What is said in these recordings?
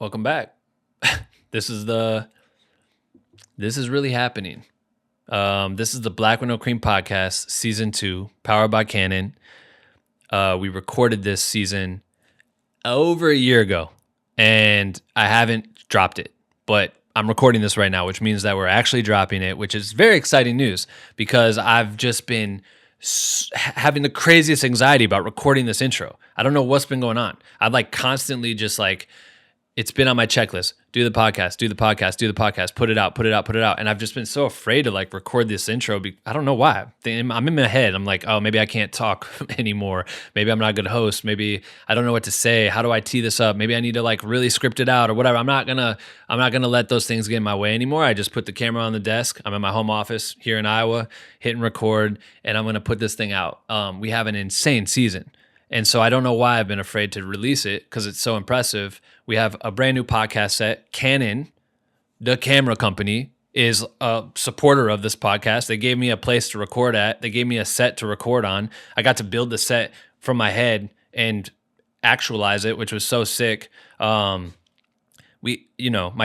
Welcome back. This is really happening. This is the Black with No Cream Podcast, Season 2, powered by Canon. We recorded this season over a year ago, and I haven't dropped it, but I'm recording this right now, which means that we're actually dropping it, which is very exciting news because I've just been having the craziest anxiety about recording this intro. I don't know what's been going on. I've constantly just it's been on my checklist. Do the podcast, put it out. And I've just been so afraid to record this intro. I don't know why. I'm in my head. I'm like, oh, maybe I can't talk anymore. Maybe I'm not a good host. Maybe I don't know what to say. How do I tee this up? Maybe I need to really script it out or whatever. I'm not gonna let those things get in my way anymore. I just put the camera on the desk. I'm in my home office here in Iowa, hitting record, and I'm gonna put this thing out. We have an insane season. And so I don't know why I've been afraid to release it because it's so impressive. We have a brand new podcast set. Canon, the camera company, is a supporter of this podcast. They gave me a place to record at. They gave me a set to record on. I got to build the set from my head and actualize it, which was so sick. My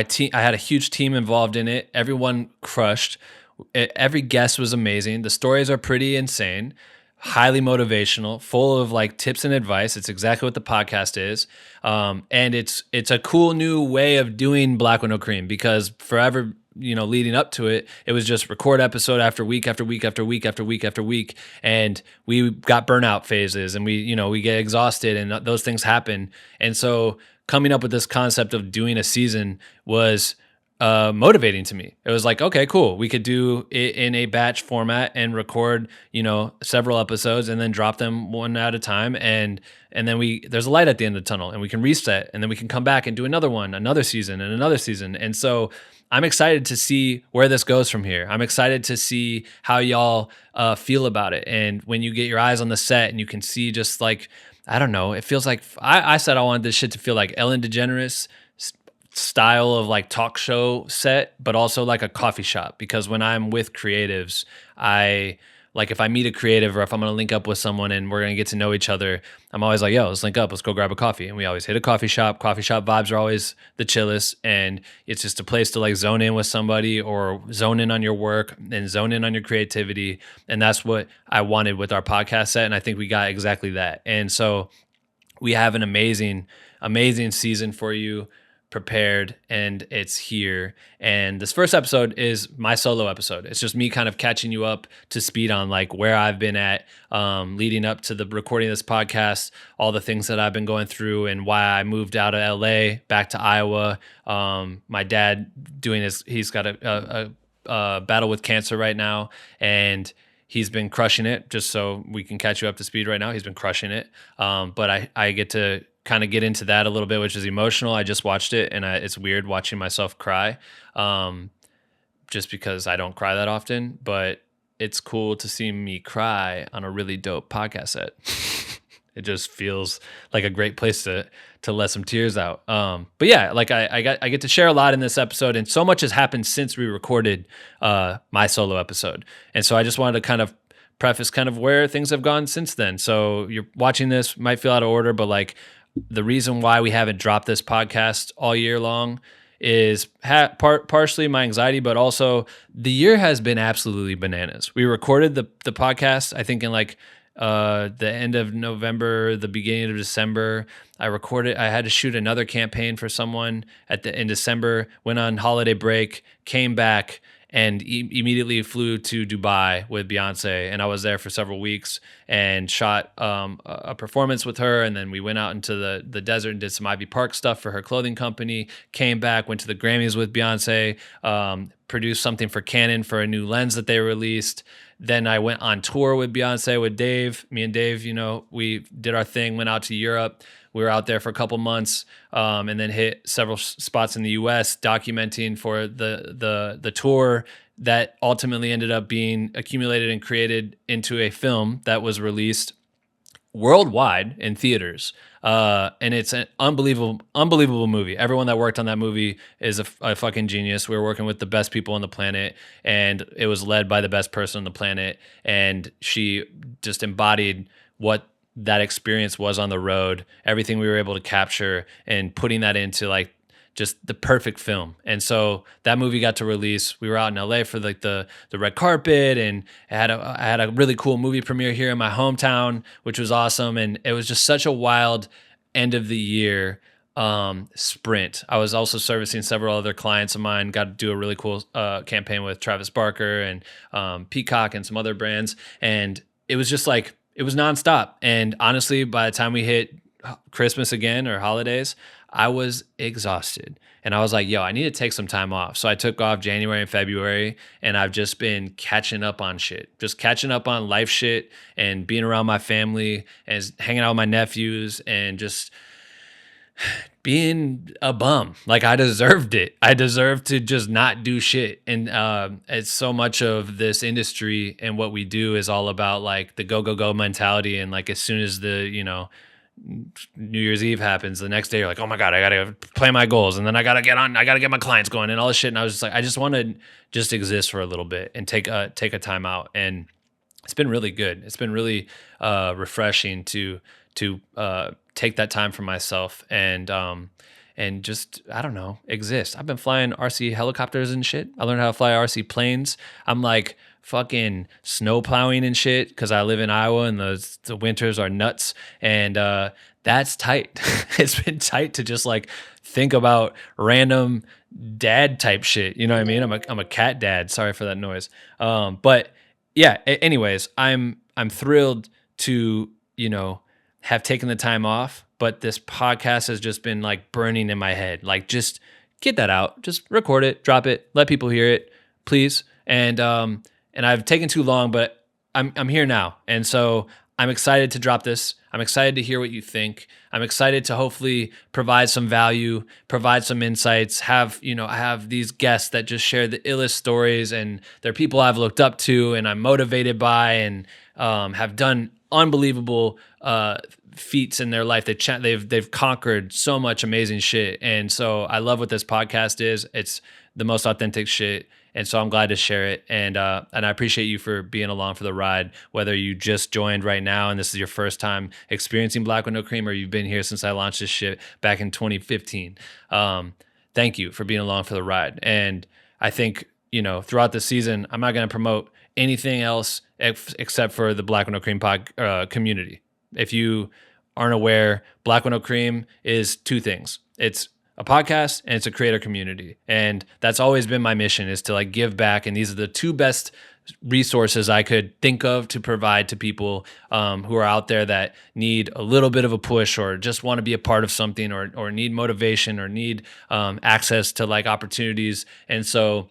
team, I had a huge team involved in it. Everyone crushed. Every guest was amazing. The stories are pretty insane. Highly motivational, full of tips and advice. It's exactly what the podcast is. And it's a cool new way of doing Black with No Cream because forever, leading up to it, it was just record episode after week after week after week after week after week. And we got burnout phases and we get exhausted and those things happen. And so coming up with this concept of doing a season was motivating to me. It was okay, cool. We could do it in a batch format and record, several episodes and then drop them one at a time. And then there's a light at the end of the tunnel and we can reset and then we can come back and do another one, another season and another season. And so I'm excited to see where this goes from here. I'm excited to see how y'all feel about it. And when you get your eyes on the set and you can see just I don't know, it feels like I said I wanted this shit to feel like Ellen DeGeneres style of talk show set, but also a coffee shop, because when I'm with creatives, I if I meet a creative or if I'm going to link up with someone and we're going to get to know each other, I'm always yo, let's link up, let's go grab a coffee. And we always hit a coffee shop. Coffee shop vibes are always the chillest, and it's just a place to zone in with somebody or zone in on your work and zone in on your creativity. And that's what I wanted with our podcast set, and I think we got exactly that. And so we have an amazing season for you prepared, and it's here. And this first episode is my solo episode. It's just me kind of catching you up to speed on where I've been at leading up to the recording of this podcast, all the things that I've been going through and why I moved out of LA back to Iowa. My dad he's got a battle with cancer right now, and he's been crushing it. Just so we can catch you up to speed right now, he's been crushing it. But I get to kind of get into that a little bit, which is emotional. I just watched it, and it's weird watching myself cry, just because I don't cry that often. But it's cool to see me cry on a really dope podcast set. It just feels like a great place to let some tears out. But yeah, I get to share a lot in this episode, and so much has happened since we recorded my solo episode. And so I just wanted to kind of preface where things have gone since then. So you're watching this, might feel out of order, but the reason why we haven't dropped this podcast all year long is partially my anxiety, but also the year has been absolutely bananas. We recorded the podcast, I think in the end of November, the beginning of December. I had to shoot another campaign for someone in December, went on holiday break, came back, and immediately flew to Dubai with Beyonce. And I was there for several weeks and shot a performance with her. And then we went out into the desert and did some Ivy Park stuff for her clothing company, came back, went to the Grammys with Beyonce, produced something for Canon for a new lens that they released. Then I went on tour with Beyonce, with Dave. Me and Dave, we did our thing, went out to Europe. We were out there for a couple months, and then hit several spots in the U.S. documenting for the tour that ultimately ended up being accumulated and created into a film that was released worldwide in theaters. And it's an unbelievable movie. Everyone that worked on that movie is a fucking genius. We were working with the best people on the planet, and it was led by the best person on the planet. And she just embodied what that experience was on the road, everything we were able to capture, and putting that into just the perfect film. And so that movie got to release. We were out in LA for like the red carpet, and I had a really cool movie premiere here in my hometown, which was awesome. And it was just such a wild end of the year sprint. I was also servicing several other clients of mine, got to do a really cool campaign with Travis Barker and Peacock and some other brands. And it was just like, it was nonstop. And honestly, by the time we hit Christmas again or holidays, I was exhausted. And I was like, yo, I need to take some time off. So I took off January and February, and I've just been catching up on shit, just catching up on life shit and being around my family and hanging out with my nephews and just being a bum. Like, I deserved it. I deserved to just not do shit. And it's so much of this industry and what we do is all about like the go mentality. And like, as soon as the, New Year's Eve happens, the next day you're like, oh my God, I gotta play my goals, and then I gotta get my clients going and all this shit. And I was just like, I just want to just exist for a little bit and take a time out. And it's been really good. It's been really refreshing to take that time for myself and just, I don't know, exist. I've been flying RC helicopters and shit. I learned how to fly RC planes. I'm like fucking snow plowing and shit because I live in Iowa and the winters are nuts. And that's tight. It's been tight to just like think about random dad type shit. You know what I mean? I'm a cat dad. Sorry for that noise. But yeah, anyways, I'm thrilled to, have taken the time off, but this podcast has just been like burning in my head. Like, just get that out, just record it, drop it, let people hear it, please. And I've taken too long, but I'm here now. And so I'm excited to drop this. I'm excited to hear what you think. I'm excited to hopefully provide some value, provide some insights, I have these guests that just share the illest stories, and they're people I've looked up to and I'm motivated by, and have done unbelievable feats in their life. They've conquered so much amazing shit. And so I love what this podcast is. It's the most authentic shit. And so I'm glad to share it. And I appreciate you for being along for the ride, whether you just joined right now and this is your first time experiencing Black with No Cream, or you've been here since I launched this shit back in 2015. Thank you for being along for the ride. And I think, throughout the season, I'm not going to promote anything else except for the Black with No Cream community. If you aren't aware, Black with No Cream is two things. It's a podcast and it's a creator community. And that's always been my mission, is to like give back. And these are the two best resources I could think of to provide to people who are out there that need a little bit of a push, or just want to be a part of something, or need motivation, or need access to like opportunities. And so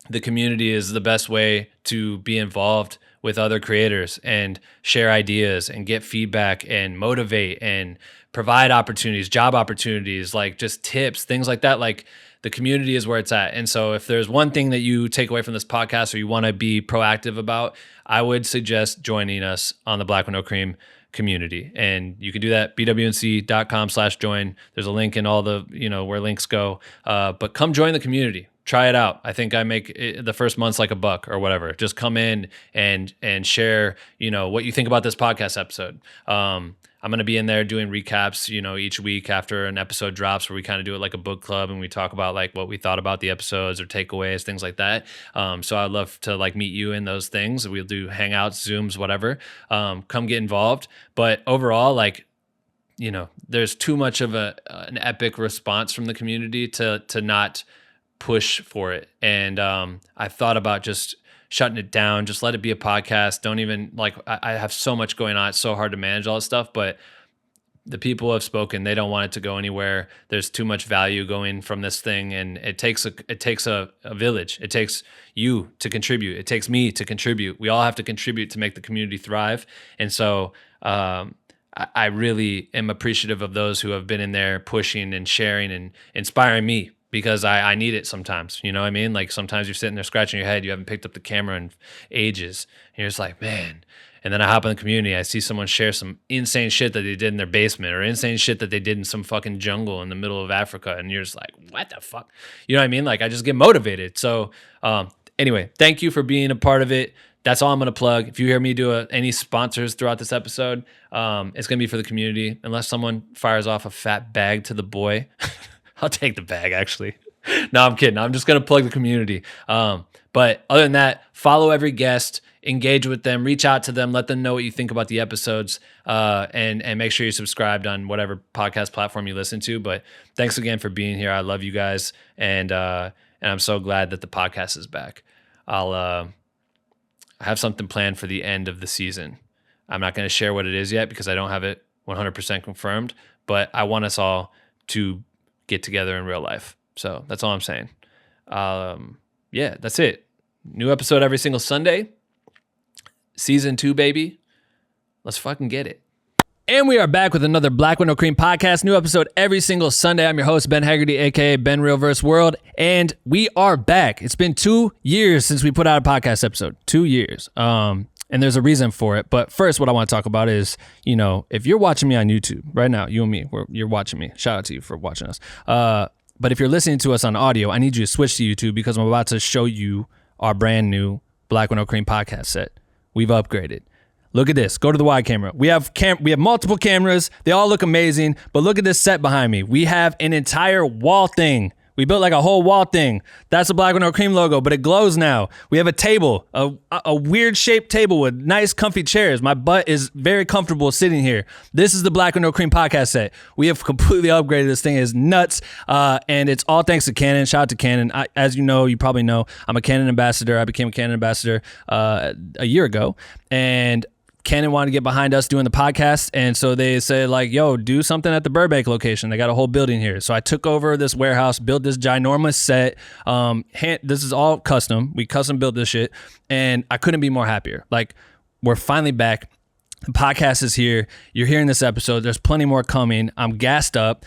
the community is the best way to be involved with other creators and share ideas and get feedback and motivate and provide opportunities, job opportunities, like just tips, things like that. Like, the community is where it's at. And so if there's one thing that you take away from this podcast or you want to be proactive about, I would suggest joining us on the Black with No Cream community. And you can do that, bwnc.com/join. There's a link in all the, where links go. But come join the community. Try it out. I think I make the first month's like $1 or whatever. Just come in and share, what you think about this podcast episode. I'm going to be in there doing recaps, each week after an episode drops, where we kind of do it like a book club and we talk about like what we thought about the episodes or takeaways, things like that. So I'd love to like meet you in those things. We'll do hangouts, Zooms, whatever. Come get involved. But overall, like, there's too much of an epic response from the community to not push for it. And I've thought about just shutting it down, just let it be a podcast. Don't even I have so much going on. It's so hard to manage all this stuff, but the people who have spoken, they don't want it to go anywhere. There's too much value going from this thing. And it takes a village. It takes you to contribute. It takes me to contribute. We all have to contribute to make the community thrive. And so, I really am appreciative of those who have been in there pushing and sharing and inspiring me, because I need it sometimes. You know what I mean? Like, sometimes you're sitting there scratching your head. You haven't picked up the camera in ages. And you're just like, man. And then I hop in the community. I see someone share some insane shit that they did in their basement, or insane shit that they did in some fucking jungle in the middle of Africa. And you're just like, what the fuck? You know what I mean? Like, I just get motivated. So anyway, thank you for being a part of it. That's all I'm going to plug. If you hear me do any sponsors throughout this episode, it's going to be for the community, unless someone fires off a fat bag to the boy. I'll take the bag, actually. No, I'm kidding. I'm just going to plug the community. But other than that, follow every guest, engage with them, reach out to them, let them know what you think about the episodes, and make sure you're subscribed on whatever podcast platform you listen to. But thanks again for being here. I love you guys, and I'm so glad that the podcast is back. I'll have something planned for the end of the season. I'm not going to share what it is yet because I don't have it 100% confirmed, but I want us all to get together in real life. So that's all I'm saying. Yeah, that's it. New episode every single Sunday. Season 2, baby. Let's fucking get it. And we are back with another Black with No Cream podcast. New episode every single Sunday. I'm your host, Ben Hagarty, a.k.a. Ben Realverse World. And we are back. It's been 2 years since we put out a podcast episode. 2 years. And there's a reason for it. But first, what I want to talk about is, if you're watching me on YouTube right now, you and me, you're watching me. Shout out to you for watching us. But if you're listening to us on audio, I need you to switch to YouTube because I'm about to show you our brand new Black with No Cream podcast set. We've upgraded. Look at this. Go to the wide camera. We have multiple cameras. They all look amazing. But look at this set behind me. We have an entire wall thing. We built like a whole wall thing. That's the Black with No Cream logo, but it glows now. We have a table, a weird shaped table with nice comfy chairs. My butt is very comfortable sitting here. This is the Black with No Cream podcast set. We have completely upgraded. This thing is nuts. And it's all thanks to Canon. Shout out to Canon. As you probably know, I'm a Canon ambassador. I became a Canon ambassador a year ago. And Canon wanted to get behind us doing the podcast, and so they said, like, yo, do something at the Burbank location. They got a whole building here. So I took over this warehouse, built this ginormous set. This is all custom. We custom built this shit, and I couldn't be more happier. Like, we're finally back. The podcast is here. You're hearing this episode. There's plenty more coming. I'm gassed up.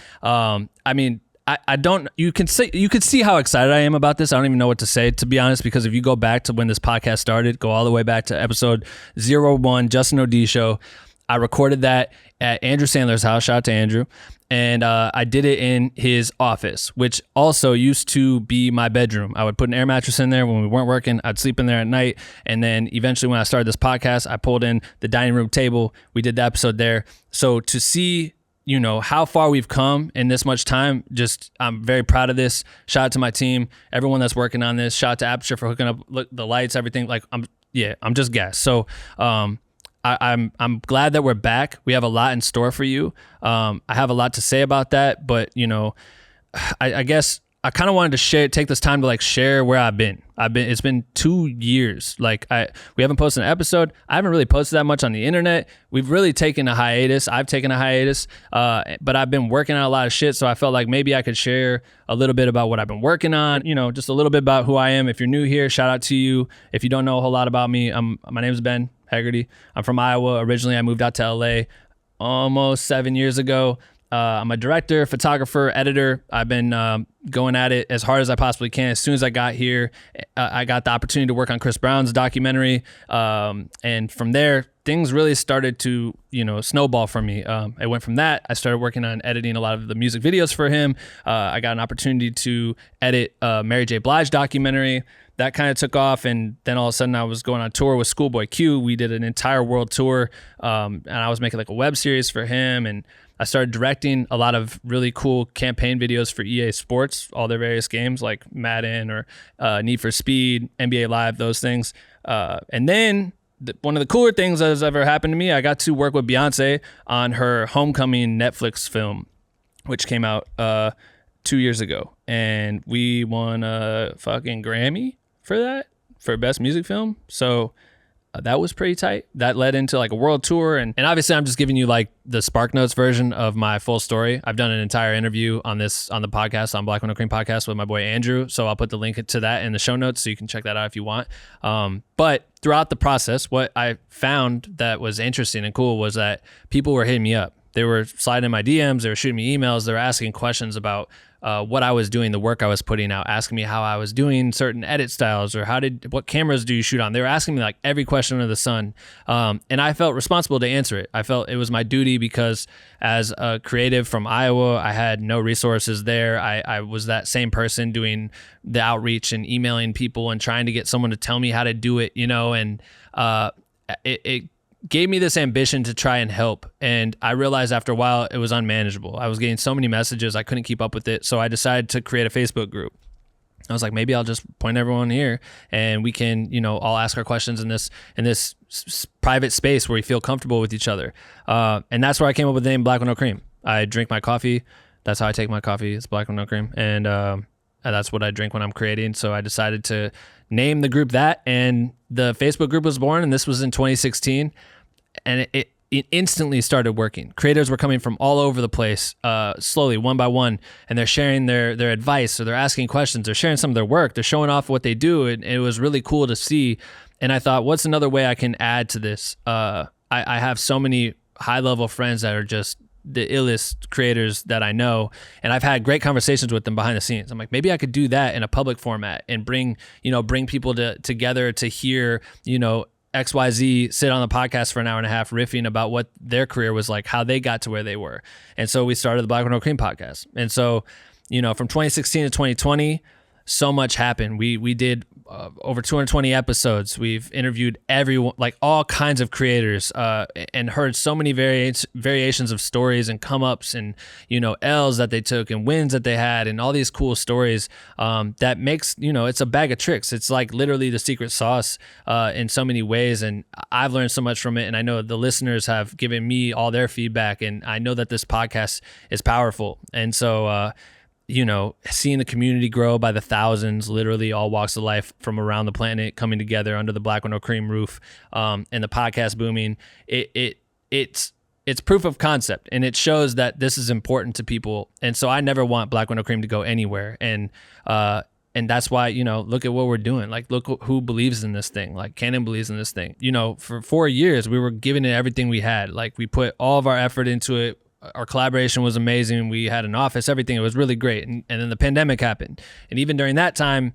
You can see how excited I am about this. I don't even know what to say, to be honest, because if you go back to when this podcast started, go all the way back to episode 01, Justin O'D Show, I recorded that at Andrew Sandler's house. Shout out to Andrew. And I did it in his office, which also used to be my bedroom. I would put an air mattress in there when we weren't working. I'd sleep in there at night. And then eventually when I started this podcast, I pulled in the dining room table. We did the episode there. So to see how far we've come in this much time, I'm very proud of this. Shout out to my team, everyone that's working on this. Shout out to Aperture for hooking up the lights, everything. Like, I'm just gassed. So I'm glad that we're back. We have a lot in store for you. I have a lot to say about that, but I guess I kind of wanted to take this time to share where I've been. It's been 2 years. We haven't posted an episode. I haven't really posted that much on the internet. We've really taken a hiatus. I've taken a hiatus, but I've been working on a lot of shit. So I felt like maybe I could share a little bit about what I've been working on, just a little bit about who I am. If you're new here, shout out to you. If you don't know a whole lot about me, my name is Ben Hagarty. I'm from Iowa. Originally, I moved out to LA almost 7 years ago. I'm a director, photographer, editor. I've been going at it as hard as I possibly can. As soon as I got here, I got the opportunity to work on Chris Brown's documentary. And from there, things really started to, snowball for me. I went from that. I started working on editing a lot of the music videos for him. I got an opportunity to edit Mary J. Blige documentary. That kind of took off, and then all of a sudden I was going on tour with Schoolboy Q. We did an entire world tour, and I was making a web series for him, and I started directing a lot of really cool campaign videos for EA Sports, all their various games like Madden or Need for Speed, NBA Live, those things. And then one of the cooler things that has ever happened to me, I got to work with Beyonce on her Homecoming Netflix film, which came out 2 years ago. And we won a fucking Grammy for that, for Best Music Film. So that was pretty tight. That led into a world tour. And obviously I'm just giving you the Spark Notes version of my full story. I've done an entire interview on the podcast, on Black with No Cream podcast with my boy Andrew. So I'll put the link to that in the show notes so you can check that out if you want. But throughout the process, what I found that was interesting and cool was that people were hitting me up. They were sliding in my DMs. They were shooting me emails. They were asking questions about what I was doing, the work I was putting out, asking me how I was doing certain edit styles or what cameras do you shoot on? They were asking me every question under the sun. And I felt responsible to answer it. I felt it was my duty because as a creative from Iowa, I had no resources there. I was that same person doing the outreach and emailing people and trying to get someone to tell me how to do it, and it gave me this ambition to try and help. And I realized after a while it was unmanageable. I was getting so many messages, I couldn't keep up with it. So I decided to create a Facebook group. I was like, maybe I'll just point everyone here and we can, all ask our questions in this private space where we feel comfortable with each other. And that's where I came up with the name Black with No Cream. I drink my coffee. That's how I take my coffee. It's Black with No Cream. And that's what I drink when I'm creating. So I decided to name the group that, and the Facebook group was born, and this was in 2016. And it instantly started working. Creators were coming from all over the place, slowly, one by one, and they're sharing their advice, or they're asking questions, they're sharing some of their work, they're showing off what they do, and it was really cool to see. And I thought, what's another way I can add to this? I have so many high-level friends that are just the illest creators that I know, and I've had great conversations with them behind the scenes. I'm like, maybe I could do that in a public format and bring people together to hear, XYZ sit on the podcast for an hour and a half riffing about what their career was like, how they got to where they were. And so we started the Black with No Cream podcast. And so, from 2016 to 2020, so much happened. We did over 220 episodes. We've interviewed everyone, like all kinds of creators, and heard so many variations of stories and come ups and, L's that they took and wins that they had and all these cool stories that makes, it's a bag of tricks. It's like literally the secret sauce in so many ways. And I've learned so much from it. And I know the listeners have given me all their feedback. And I know that this podcast is powerful. And so, seeing the community grow by the thousands, literally all walks of life from around the planet coming together under the Black with No Cream roof, and the podcast booming, it's proof of concept, and it shows that this is important to people. And so I never want Black with No Cream to go anywhere. And that's why, look at what we're doing. Like, look who believes in this thing. Like, Cannon believes in this thing. For 4 years, we were giving it everything we had. Like, we put all of our effort into it. Our collaboration was amazing. We had an office, everything. It was really great. And then the pandemic happened. And even during that time,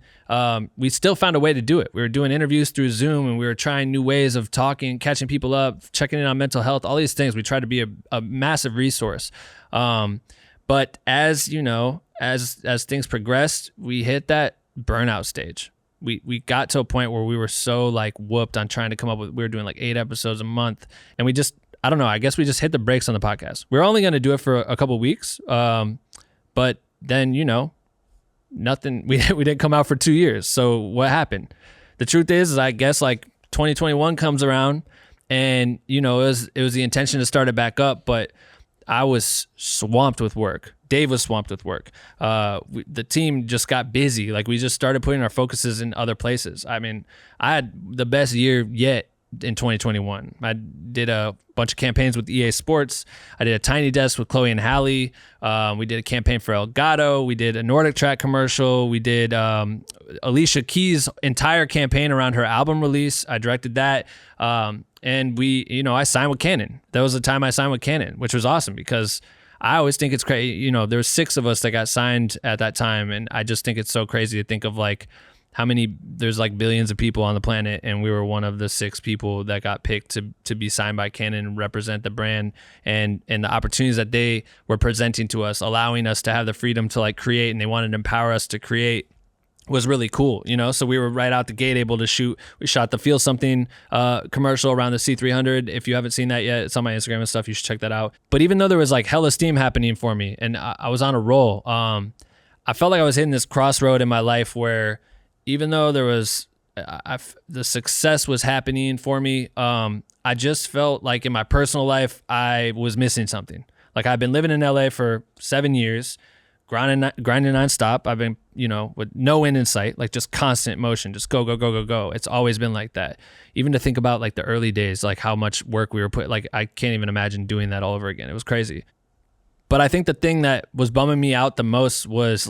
we still found a way to do it. We were doing interviews through Zoom, and we were trying new ways of talking, catching people up, checking in on mental health, all these things. We tried to be a massive resource. But as things progressed, we hit that burnout stage. We got to a point where we were so whooped on trying to come up with, we were doing 8 episodes a month, and we just, I don't know, I guess we just hit the brakes on the podcast. We were only going to do it for a couple of weeks. But then, nothing, we didn't come out for 2 years. So what happened? The truth is I guess 2021 comes around, and, it was the intention to start it back up, but I was swamped with work. Dave was swamped with work. The team just got busy. We just started putting our focuses in other places. I mean, I had the best year yet in 2021. I did a bunch of campaigns with EA Sports. I did a Tiny Desk with Chloe and Hallie. We did a campaign for Elgato. We did a Nordic Track commercial. We did Alicia Keys' entire campaign around her album release. I directed that. And we, I signed with Canon. That was the time I signed with Canon, which was awesome because I always think it's crazy. There were 6 of us that got signed at that time. And I just think it's so crazy to think of how many, there's billions of people on the planet, and we were one of the 6 people that got picked to be signed by Canon and represent the brand, and the opportunities that they were presenting to us, allowing us to have the freedom to create, and they wanted to empower us to create, was really cool, So we were right out the gate able to shoot. We shot the Feel Something commercial around the C300. If you haven't seen that yet, it's on my Instagram and stuff. You should check that out. But even though there was hella steam happening for me, and I was on a roll, I felt like I was hitting this crossroad in my life where, even though there was, the success was happening for me, I just felt like in my personal life, I was missing something. I've been living in LA for 7 years, grinding nonstop. I've been, with no end in sight, just constant motion, just go, go, go, go, go. It's always been like that. Even to think about the early days, how much work we were putting, I can't even imagine doing that all over again. It was crazy. But I think the thing that was bumming me out the most was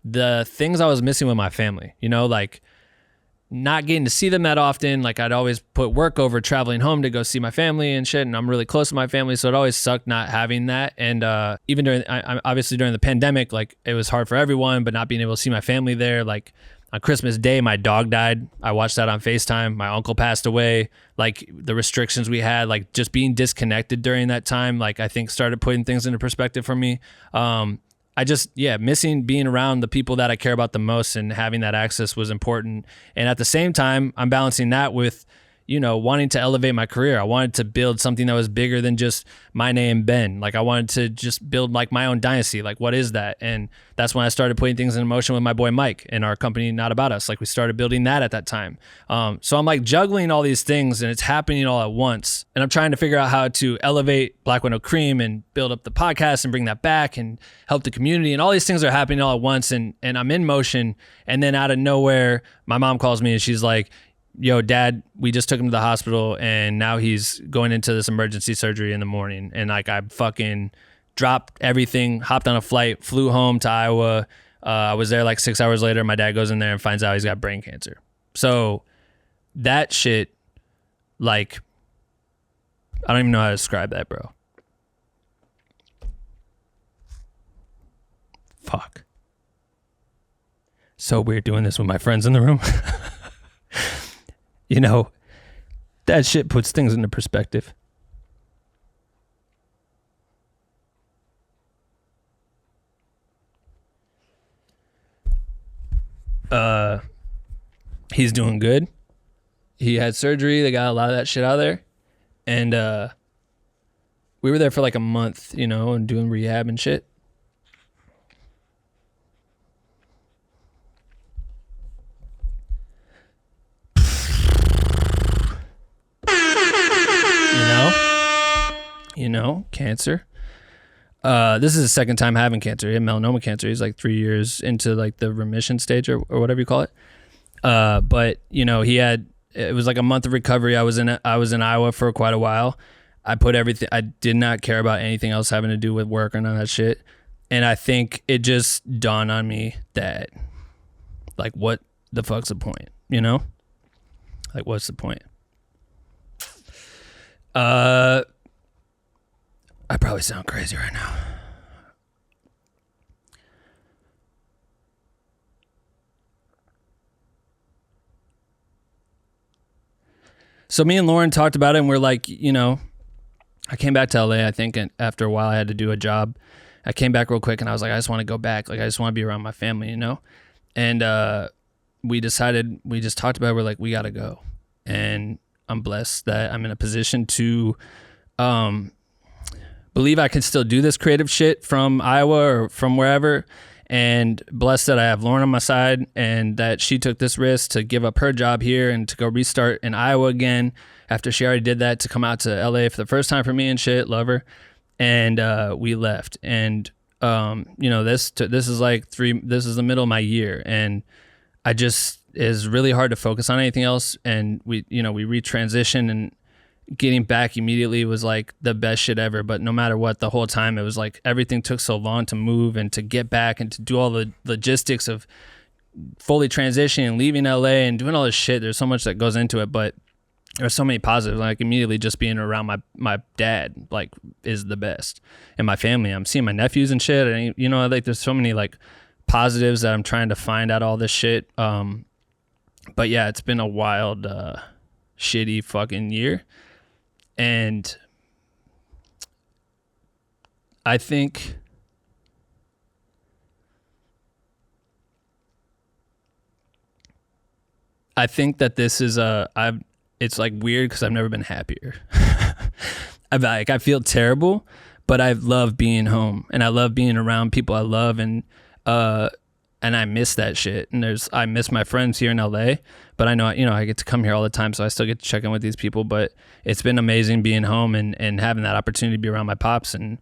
the things I was missing with my family, not getting to see them that often. I'd always put work over traveling home to go see my family and shit. And I'm really close to my family. So it always sucked not having that. And even obviously during the pandemic, it was hard for everyone, but not being able to see my family there. On Christmas Day, my dog died. I watched that on FaceTime. My uncle passed away. The restrictions we had, just being disconnected during that time, I think started putting things into perspective for me. I just, missing being around the people that I care about the most, and having that access was important. And at the same time, I'm balancing that with, wanting to elevate my career. I wanted to build something that was bigger than just my name, Ben. Like I wanted to just build like my own dynasty. Like what is that? And that's when I started putting things in motion with my boy Mike and our company, Not About Us. Like we started building that at that time. So I'm like juggling all these things and it's happening all at once. And I'm trying to figure out how to elevate Black Window Cream and build up the podcast and bring that back and help the community. And all these things are happening all at once. And I'm in motion. And then out of nowhere, my mom calls me and she's like, yo, Dad, we just took him to the hospital and now he's going into this emergency surgery in the morning. And like I fucking dropped everything, hopped on a flight, flew home to Iowa. I was there like 6 hours later. My dad goes in there and finds out he's got brain cancer. So that shit, like, I don't even know how to describe that, bro. Fuck. So weird doing this with my friends in the room. That shit puts things into perspective. He's doing good. He had surgery. They got a lot of that shit out of there. And we were there for like a month, and doing rehab and shit. Cancer. This is his second time having cancer. He had melanoma cancer. He's like 3 years into like the remission stage or whatever you call it. But it was like a month of recovery. I was in Iowa for quite a while. I did not care about anything else having to do with work or none of that shit. And I think it just dawned on me that like, what the fuck's the point? Like, what's the point? I probably sound crazy right now. So me and Lauren talked about it and we're like, I came back to LA, I think, and after a while I had to do a job. I came back real quick and I was like, I just want to go back. Like, I just want to be around my family, And we just talked about it. We're like, we got to go. And I'm blessed that I'm in a position to believe I can still do this creative shit from Iowa or from wherever, and blessed that I have Lauren on my side and that she took this risk to give up her job here and to go restart in Iowa again after she already did that, to come out to LA for the first time for me and shit. Love her. And we left. And this is the middle of my year, and it's really hard to focus on anything else. And we retransitioned, and getting back immediately was like the best shit ever. But no matter what, the whole time it was like everything took so long to move and to get back and to do all the logistics of fully transitioning and leaving LA and doing all this shit. There's so much that goes into it, but there's so many positives. Like immediately just being around my dad like is the best, and my family. I'm seeing my nephews and shit, and like there's so many like positives that I'm trying to find out all this shit. But yeah, it's been a wild shitty fucking year. And I think that this is it's like weird because I've never been happier. I feel terrible, but I love being home and I love being around people I love, and I miss that shit. And I miss my friends here in LA, but I know, I get to come here all the time, so I still get to check in with these people. But it's been amazing being home and having that opportunity to be around my pops and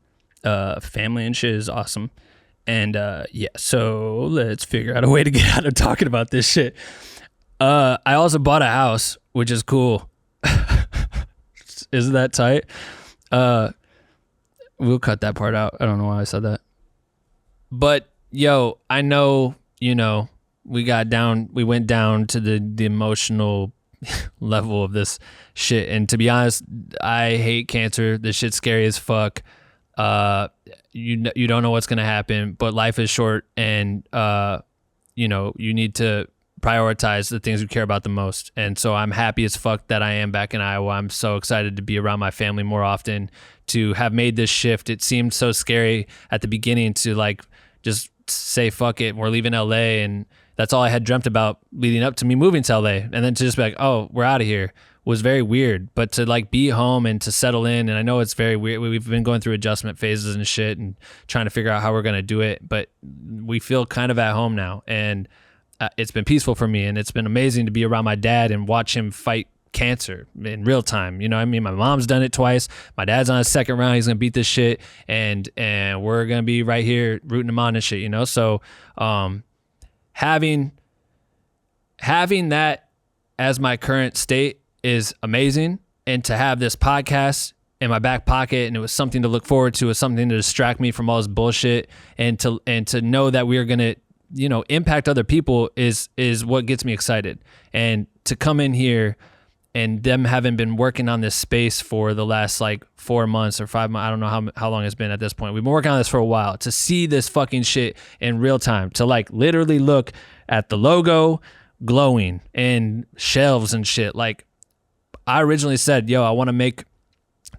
family and shit is awesome. And yeah, so let's figure out a way to get out of talking about this shit. I also bought a house, which is cool. Isn't that tight? We'll cut that part out. I don't know why I said that. But yo, I know, we went down to the emotional level of this shit. And to be honest, I hate cancer. This shit's scary as fuck. You don't know what's going to happen, but life is short, and, you need to prioritize the things you care about the most. And so I'm happy as fuck that I am back in Iowa. I'm so excited to be around my family more often, to have made this shift. It seemed so scary at the beginning to like just say fuck it, we're leaving LA, and that's all I had dreamt about leading up to me moving to LA. And then to just be like, oh, we're out of here. was very weird, but to like be home and to settle in, and I know it's very weird. We've been going through adjustment phases and shit and trying to figure out how we're going to do it, but we feel kind of at home now, and it's been peaceful for me, and it's been amazing to be around my dad and watch him fight cancer in real time. You know what I mean? My mom's done it twice. My dad's on his second round. He's going to beat this shit, and we're going to be right here rooting him on and shit, you know? So having that as my current state is amazing, and to have this podcast in my back pocket, and it was something to look forward to, it was something to distract me from all this bullshit, and to know that we are going to, you know, impact other people is what gets me excited. And to come in here and them having been working on this space for the last like 4 months or 5 months, I don't know how long it's been at this point. We've been working on this for a while, to see this fucking shit in real time, to like literally look at the logo glowing and shelves and shit. Like, I originally said, yo, I want to make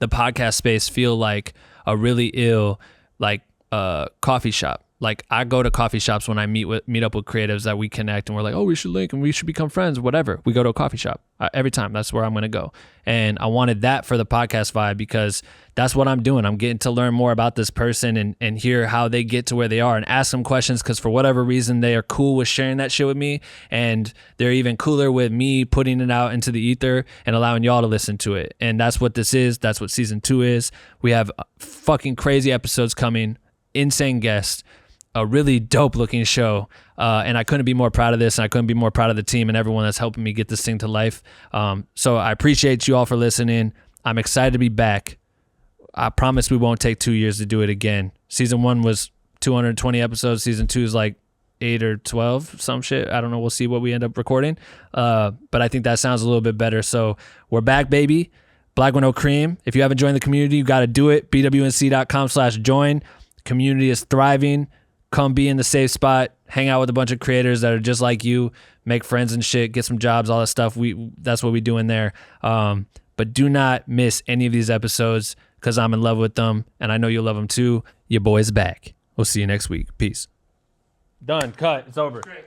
the podcast space feel like a really ill, like coffee shop. Like, I go to coffee shops when I meet up with creatives that we connect, and we're like, oh, we should link and we should become friends, whatever. We go to a coffee shop every time. That's where I'm going to go. And I wanted that for the podcast vibe, because that's what I'm doing. I'm getting to learn more about this person and hear how they get to where they are, and ask them questions, because for whatever reason, they are cool with sharing that shit with me. And they're even cooler with me putting it out into the ether and allowing y'all to listen to it. And that's what this is. That's what season 2 is. We have fucking crazy episodes coming, insane guests, a really dope looking show. And I couldn't be more proud of this, and I couldn't be more proud of the team and everyone that's helping me get this thing to life. So I appreciate you all for listening. I'm excited to be back. I promise we won't take 2 years to do it again. Season 1 was 220 episodes. Season 2 is like 8 or 12, some shit. I don't know. We'll see what we end up recording. But I think that sounds a little bit better. So we're back, baby. Black with No Cream. If you haven't joined the community, you got to do it. BWNC.com/join. Community is thriving. Come be in the safe spot, hang out with a bunch of creators that are just like you, make friends and shit, get some jobs, all that stuff. That's what we do in there. But do not miss any of these episodes, because I'm in love with them, and I know you'll love them too. Your boy's back. We'll see you next week. Peace. Done. Cut. It's over. Great.